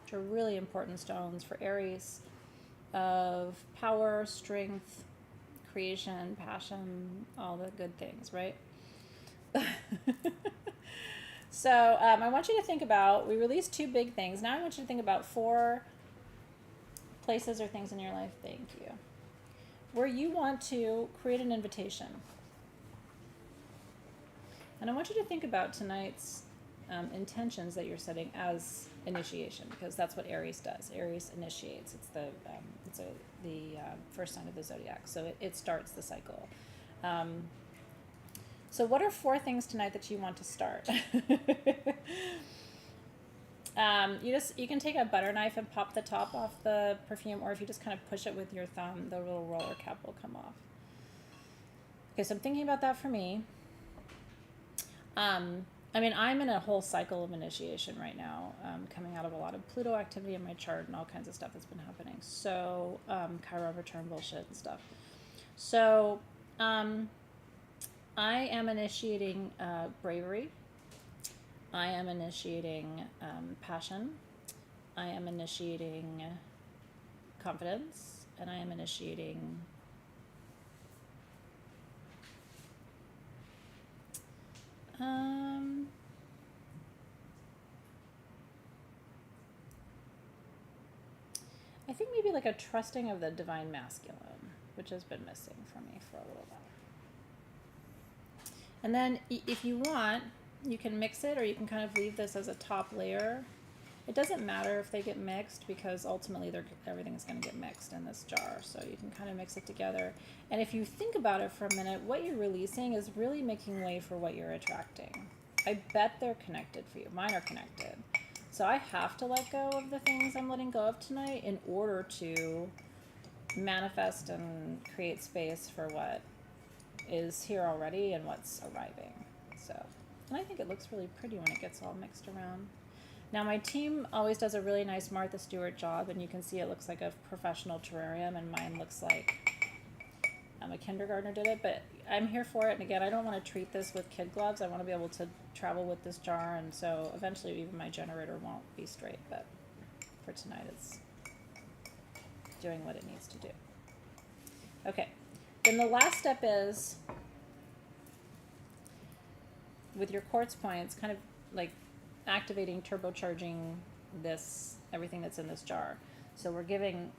which are really important stones for Aries of power, strength, creation, passion, all the good things, right? So I want you to think about, we released 2 big things. Now I want you to think about 4 places or things in your life, thank you, where you want to create an invitation. And I want you to think about tonight's intentions that you're setting as initiation, because that's what Aries does. Aries initiates. It's the first sign of the zodiac, so it starts the cycle. So what are 4 things tonight that you want to start? You can take a butter knife and pop the top off the perfume, or if you just kind of push it with your thumb, the little roller cap will come off. Okay, so I'm thinking about that for me. I mean, I'm in a whole cycle of initiation right now, coming out of a lot of Pluto activity in my chart and all kinds of stuff that's been happening. So, Chiron return bullshit and stuff. So, I am initiating bravery. I am initiating passion. I am initiating confidence. And I am initiating I think maybe like a trusting of the divine masculine, which has been missing for me for a little while. And then if you want, you can mix it, or you can kind of leave this as a top layer. It doesn't matter if they get mixed, because ultimately everything's going to get mixed in this jar. So you can kind of mix it together. And if you think about it for a minute, what you're releasing is really making way for what you're attracting. I bet they're connected for you. Mine are connected. So I have to let go of the things I'm letting go of tonight in order to manifest and create space for what is here already and what's arriving. So, and I think it looks really pretty when it gets all mixed around. Now my team always does a really nice Martha Stewart job, and you can see it looks like a professional terrarium, and mine looks like a kindergartner did it, but I'm here for it. And again, I don't want to treat this with kid gloves. I want to be able to travel with this jar, and so eventually even my generator won't be straight, but for tonight it's doing what it needs to do. Okay, then the last step is, with your quartz points, kind of like activating, turbocharging this, everything that's in this jar. So we're giving,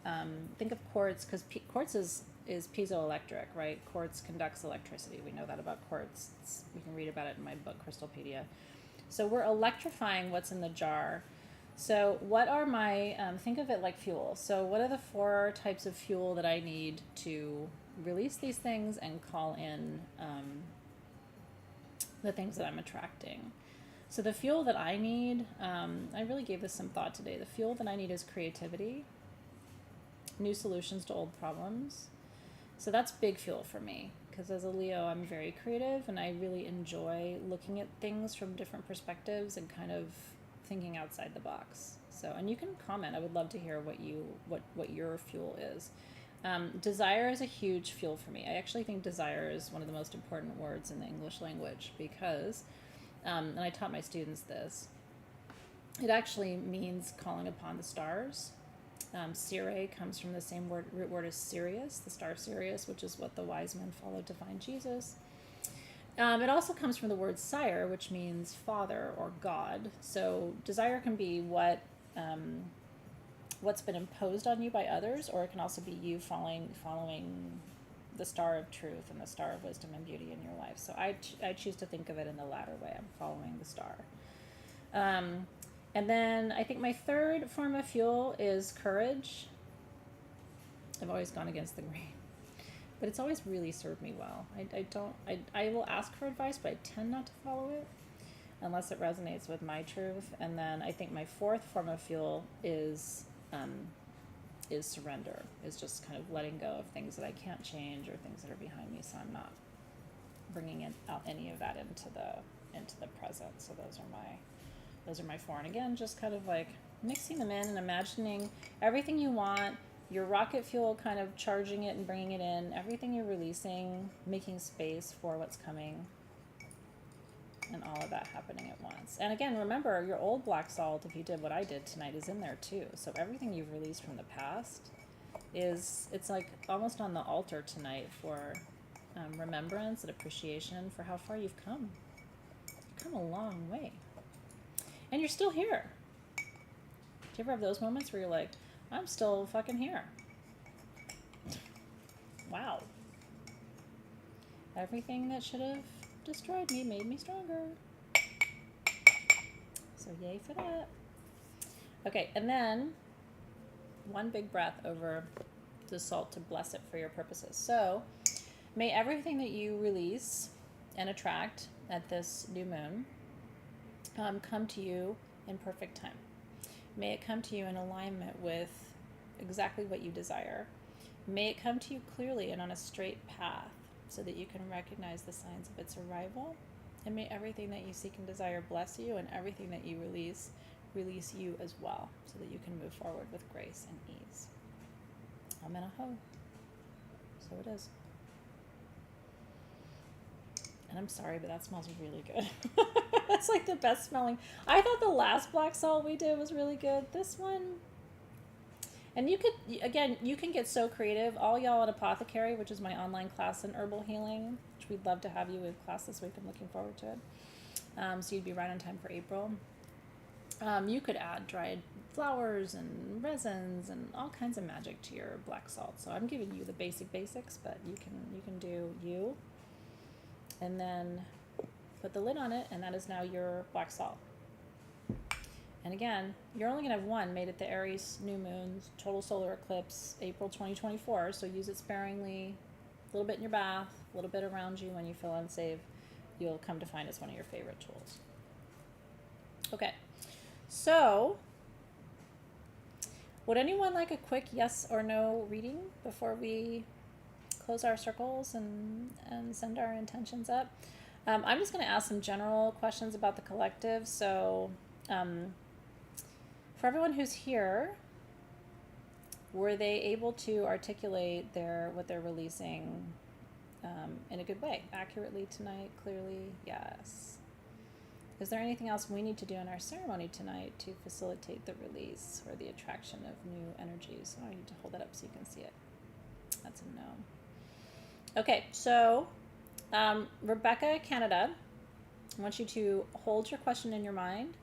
think of quartz, because quartz is piezoelectric, right? Quartz conducts electricity. We know that about quartz. We can read about it in my book, Crystalpedia. So we're electrifying what's in the jar. So what are my, think of it like fuel. So what are the 4 types of fuel that I need to release these things and call in the things that I'm attracting. So the fuel that I need, I really gave this some thought today. The fuel that I need is creativity, new solutions to old problems. So that's big fuel for me, because as a Leo, I'm very creative and I really enjoy looking at things from different perspectives and kind of thinking outside the box. So, and you can comment. I would love to hear what your fuel is. Desire is a huge fuel for me. I actually think desire is one of the most important words in the English language because, and I taught my students this, it actually means calling upon the stars. Sire comes from the same root word as Sirius, the star Sirius, which is what the wise men followed to find Jesus. It also comes from the word sire, which means father or God. So desire can be what's been imposed on you by others, or it can also be you following the star of truth and the star of wisdom and beauty in your life. So I choose to think of it in the latter way. I'm following the star. And then I think my third form of fuel is courage. I've always gone against the grain, but it's always really served me well. I will ask for advice, but I tend not to follow it unless it resonates with my truth. And then I think my fourth form of fuel is surrender, is just kind of letting go of things that I can't change or things that are behind me. So I'm not bringing out any of that into the present. So those are my four. And again, just kind of like mixing them in and imagining everything you want, your rocket fuel, kind of charging it and bringing it in, everything you're releasing, making space for what's coming, and all of that happening at once. And again, remember, your old black salt, if you did what I did tonight, is in there too. So everything you've released from the past it's like almost on the altar tonight for remembrance and appreciation for how far you've come. You've come a long way. And you're still here. Do you ever have those moments where you're like, I'm still fucking here? Wow. Everything that should have destroyed me made me stronger. So yay for that. Okay, and then one big breath over the salt to bless it for your purposes. So may everything that you release and attract at this new moon come to you in perfect time. May it come to you in alignment with exactly what you desire. May it come to you clearly and on a straight path so that you can recognize the signs of its arrival. And may everything that you seek and desire bless you, and everything that you release you as well, so that you can move forward with grace and ease. Amen. So it is. And I'm sorry, but that smells really good. That's like the best smelling. I thought the last black salt we did was really good. This one, and you can get so creative. All y'all at Apothecary, which is my online class in herbal healing, which we'd love to have you with class this week. I'm looking forward to it. So you'd be right on time for April. You could add dried flowers and resins and all kinds of magic to your black salt. So I'm giving you the basics, but you can do you. And then put the lid on it, and that is now your black salt. And again, you're only going to have one made at the Aries New Moon, total solar eclipse, April 2024. So use it sparingly, a little bit in your bath, a little bit around you when you feel unsafe. You'll come to find it's one of your favorite tools. Okay, so would anyone like a quick yes or no reading before we close our circles and send our intentions up? I'm just going to ask some general questions about the collective. So for everyone who's here, were they able to articulate what they're releasing in a good way, accurately tonight, clearly? Yes. Is there anything else we need to do in our ceremony tonight to facilitate the release or the attraction of new energies? Oh, I need to hold that up so you can see it. That's a no. Okay, so Rebecca, Canada, I want you to hold your question in your mind,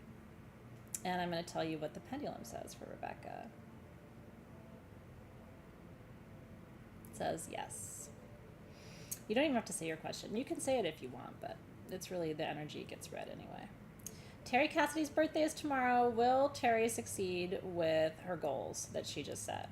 and I'm going to tell you what the pendulum says for Rebecca. It says yes. You don't even have to say your question. You can say it if you want, but it's really the energy gets read anyway. Terry Cassidy's birthday is tomorrow. Will Terry succeed with her goals that she just set?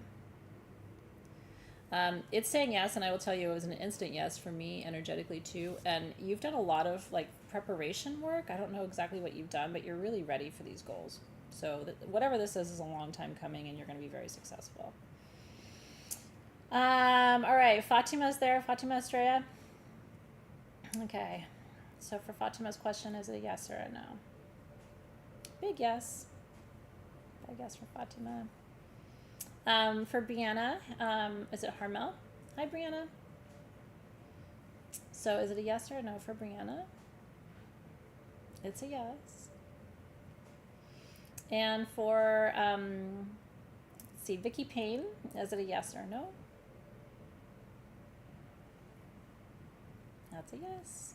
It's saying yes, and I will tell you it was an instant yes for me energetically too. And you've done a lot of like preparation work. I don't know exactly what you've done, but you're really ready for these goals. So whatever this is a long time coming, and you're going to be very successful. All right, Fatima's there. Fatima Estrella. Okay, so for Fatima's question, is it a yes or a no? Big yes. Big yes for Fatima. For Brianna, is it Harmel? Hi, Brianna. So is it a yes or a no for Brianna? It's a yes. And for, let's see, Vicky Payne, is it a yes or no? That's a yes.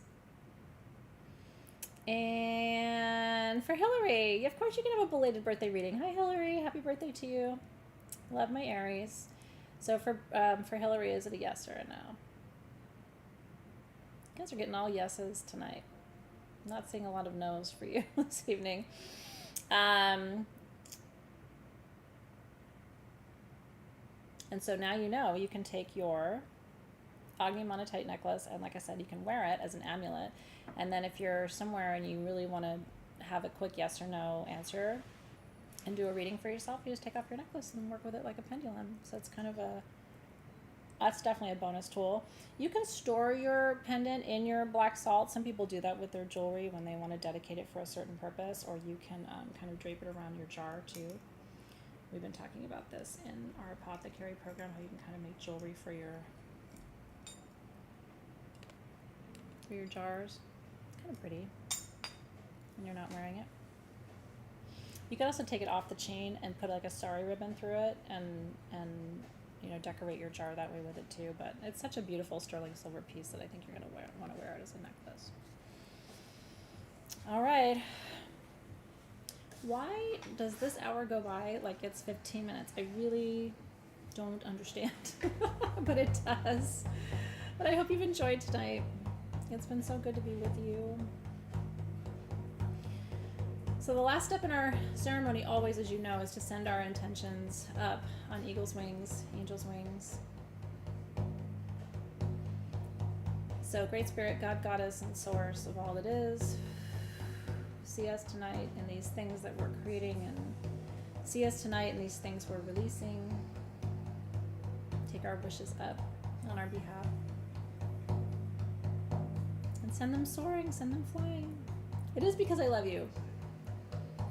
And for Hillary, of course you can have a belated birthday reading. Hi, Hillary. Happy birthday to you. Love my Aries. So for Hillary, is it a yes or a no? You guys are getting all yeses tonight. I'm not seeing a lot of no's for you this evening. And so now you know you can take your Agni Monotite necklace, and like I said, you can wear it as an amulet. And then if you're somewhere and you really want to have a quick yes or no answer and do a reading for yourself, you just take off your necklace and work with it like a pendulum. So it's kind of that's definitely a bonus tool. You can store your pendant in your black salt. Some people do that with their jewelry when they want to dedicate it for a certain purpose, or you can kind of drape it around your jar too. We've been talking about this in our apothecary program, how you can kind of make jewelry for your jars. It's kind of pretty when you're not wearing it. You can also take it off the chain and put like a sari ribbon through it, and you know, decorate your jar that way with it too. But it's such a beautiful sterling silver piece that I think you're gonna want to wear it as a necklace. All right. Why does this hour go by like it's 15 minutes? I really don't understand, but it does. But I hope you've enjoyed tonight. It's been so good to be with you. So the last step in our ceremony always, as you know, is to send our intentions up on eagle's wings, angel's wings. So Great Spirit, God, Goddess, and Source of all that is, see us tonight in these things that we're creating, and see us tonight in these things we're releasing. Take our wishes up on our behalf. And send them soaring, send them flying. It is because I love you.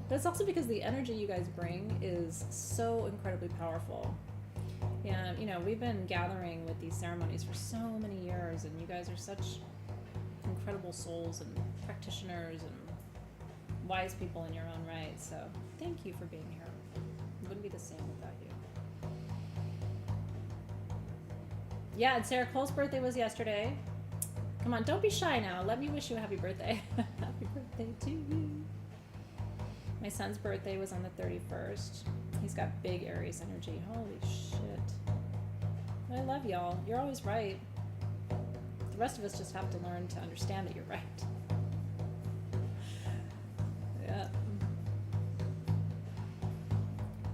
But it's also because the energy you guys bring is so incredibly powerful. Yeah, you know, we've been gathering with these ceremonies for so many years, and you guys are such incredible souls and practitioners and wise people in your own right. So thank you for being here. It wouldn't be the same without you. Yeah, and Sarah Cole's birthday was yesterday. Come on, don't be shy now. Let me wish you a happy birthday. Happy birthday to you. My son's birthday was on the 31st. He's got big Aries energy. Holy shit. But I love y'all. You're always right. The rest of us just have to learn to understand that you're right. Yeah.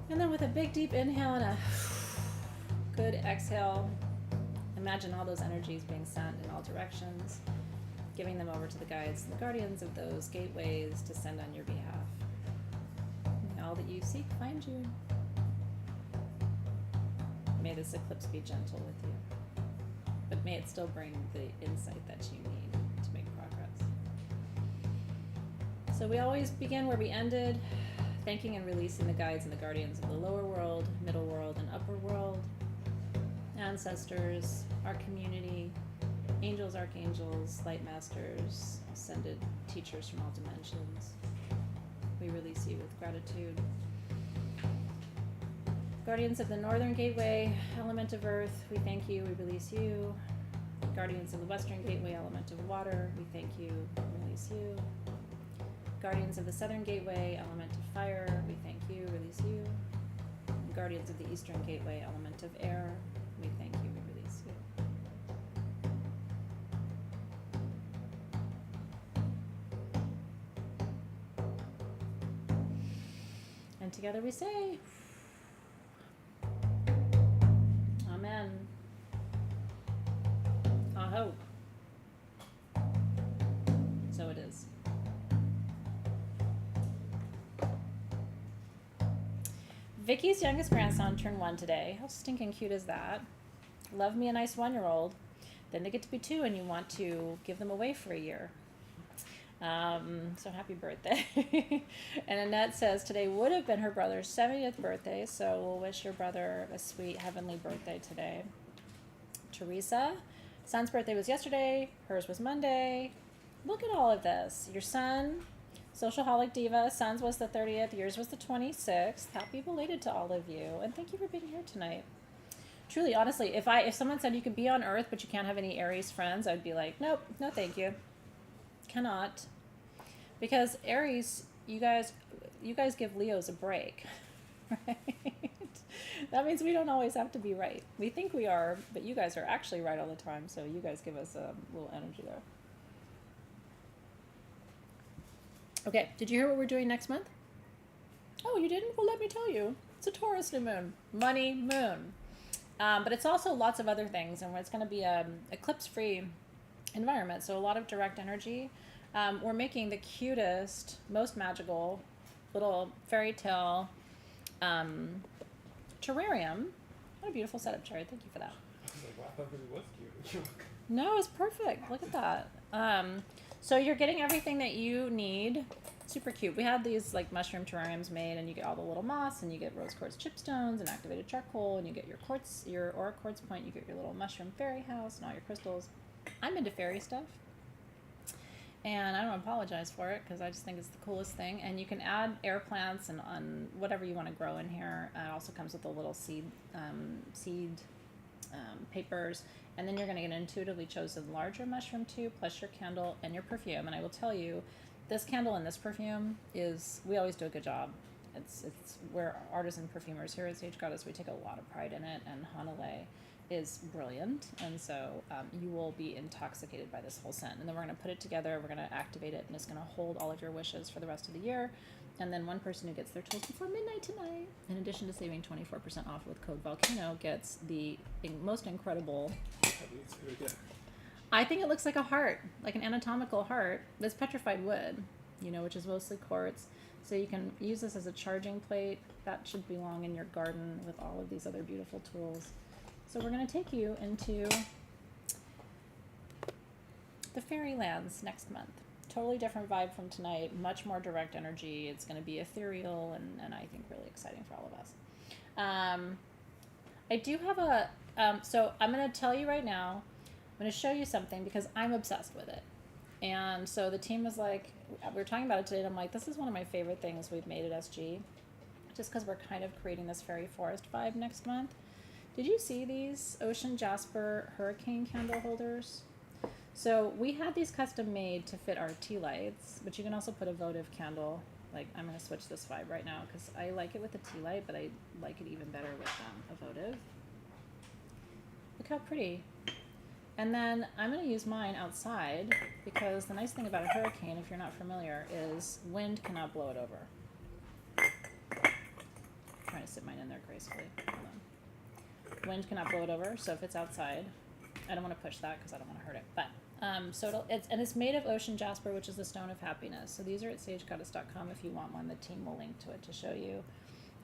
And then with a big deep inhale and a good exhale, imagine all those energies being sent in all directions, giving them over to the guides and the guardians of those gateways to send on your behalf. May all that you seek find you. May this eclipse be gentle with you, but may it still bring the insight that you need to make progress. So we always begin where we ended, thanking and releasing the guides and the guardians of the lower world, middle world, and upper world, ancestors, our community, angels, archangels, light masters, ascended teachers from all dimensions. We release you with gratitude. Guardians of the Northern Gateway, element of earth, we thank you, we release you. Guardians of the Western Gateway, element of water, we thank you, we release you. Guardians of the Southern Gateway, element of fire, we thank you, release you. And Guardians of the Eastern Gateway, element of air, we thank you, we release you. And together we say, Amen. Vicky's youngest grandson turned 1 today. How stinking cute is that? Love me a nice 1-year-old. Then they get to be 2 and you want to give them away for a year. So happy birthday. And Annette says today would have been her brother's 70th birthday, so we'll wish your brother a sweet heavenly birthday today. Teresa, son's birthday was yesterday, hers was Monday. Look at all of this. Your son, Socialholic Diva, son's was the 30th, yours was the 26th. Happy belated to all of you, and thank you for being here tonight. Truly, honestly, if someone said you could be on Earth but you can't have any Aries friends, I'd be like, nope, no thank you. Cannot. Because Aries, you guys give Leos a break. Right? That means we don't always have to be right. We think we are, but you guys are actually right all the time, so you guys give us a little energy there. Okay, did you hear what we're doing next month? Oh, you didn't? Well, let me tell you. It's a Taurus new moon. Money moon. But it's also lots of other things, and it's going to be an eclipse-free environment, so a lot of direct energy. We're making the cutest, most magical little fairy tale terrarium. What a beautiful setup, Cherry. Thank you for that. I was like, wow, I thought it was cute. No, it's perfect. Look at that. So you're getting everything that you need. Super cute. We had these like mushroom terrariums made, and you get all the little moss, and you get rose quartz chipstones and activated charcoal, and you get your quartz, your aura quartz point. You get your little mushroom fairy house and all your crystals. I'm into fairy stuff, and I don't apologize for it because I just think it's the coolest thing. And you can add air plants and on whatever you want to grow in here. It also comes with a little seed papers, and then you're going to get an intuitively chosen larger mushroom tube plus your candle and your perfume. And I will tell you, this candle and this perfume we always do a good job. It's we're artisan perfumers here at Sage Goddess. We take a lot of pride in it, and Hanalei is brilliant, and so you will be intoxicated by this whole scent. And then we're going to put it together, we're going to activate it, and it's going to hold all of your wishes for the rest of the year. And then one person who gets their tools before midnight tonight, in addition to saving 24% off with code Volcano, gets the most incredible... I think it looks like a heart, like an anatomical heart. That's petrified wood, which is mostly quartz. So you can use this as a charging plate. That should belong in your garden with all of these other beautiful tools. So we're going to take you into the fairylands next month. Totally different vibe from tonight, much more direct energy. It's going to be ethereal and I think really exciting for all of us. I do have so I'm going to tell you right now, I'm going to show you something because I'm obsessed with it. And so the team was like, we were talking about it today, and I'm like, this is one of my favorite things we've made at SG, just because we're kind of creating this fairy forest vibe next month. Did you see these Ocean Jasper Hurricane candle holders? So we had these custom made to fit our tea lights, but you can also put a votive candle. Like, I'm going to switch this vibe right now because I like it with the tea light, but I like it even better with a votive. Look how pretty. And then I'm going to use mine outside because the nice thing about a hurricane, if you're not familiar, is wind cannot blow it over. I'm trying to sit mine in there gracefully. Hold on. Wind cannot blow it over, so if it's outside, I don't want to push that because I don't want to hurt it. But so it's made of ocean jasper, which is the stone of happiness. So these are at sagegoddess.com if you want one. The team will link to it to show you.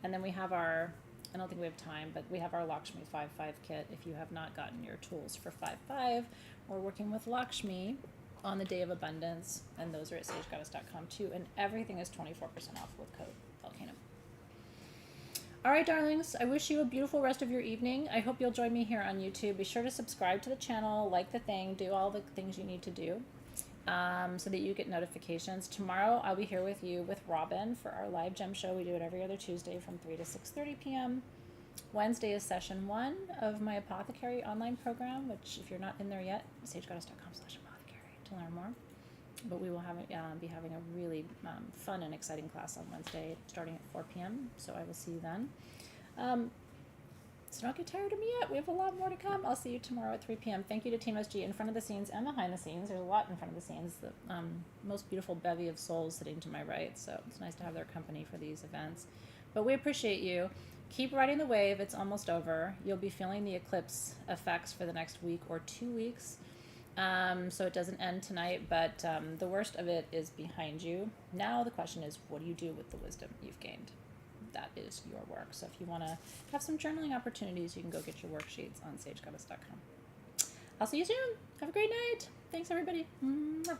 And then we have our, I don't think we have time, but we have our Lakshmi 5-5 kit. If you have not gotten your tools for 5-5, we're working with Lakshmi on the Day of Abundance, and those are at sagegoddess.com too. And everything is 24% off with code Volcano. All right, darlings, I wish you a beautiful rest of your evening. I hope you'll join me here on YouTube. Be sure to subscribe to the channel, like the thing, do all the things you need to do so that you get notifications. Tomorrow, I'll be here with you with Robin for our live gem show. We do it every other Tuesday from 3 to 6:30 p.m. Wednesday is session 1 of my Apothecary online program, which if you're not in there yet, sagegoddess.com/apothecary to learn more. But we will be having a really fun and exciting class on Wednesday starting at 4 p.m. So I will see you then. So don't get tired of me yet. We have a lot more to come. I'll see you tomorrow at 3 p.m. Thank you to Team SG in front of the scenes and behind the scenes. There's a lot in front of the scenes. The most beautiful bevy of souls sitting to my right. So it's nice to have their company for these events. But we appreciate you. Keep riding the wave. It's almost over. You'll be feeling the eclipse effects for the next week or 2 weeks. So it doesn't end tonight, but the worst of it is behind you. Now the question is, what do you do with the wisdom you've gained? that is your work. So if you want to have some journaling opportunities, you can go get your worksheets on sagegoddess.com. I'll see you soon. Have a great night. Thanks, everybody. Mwah.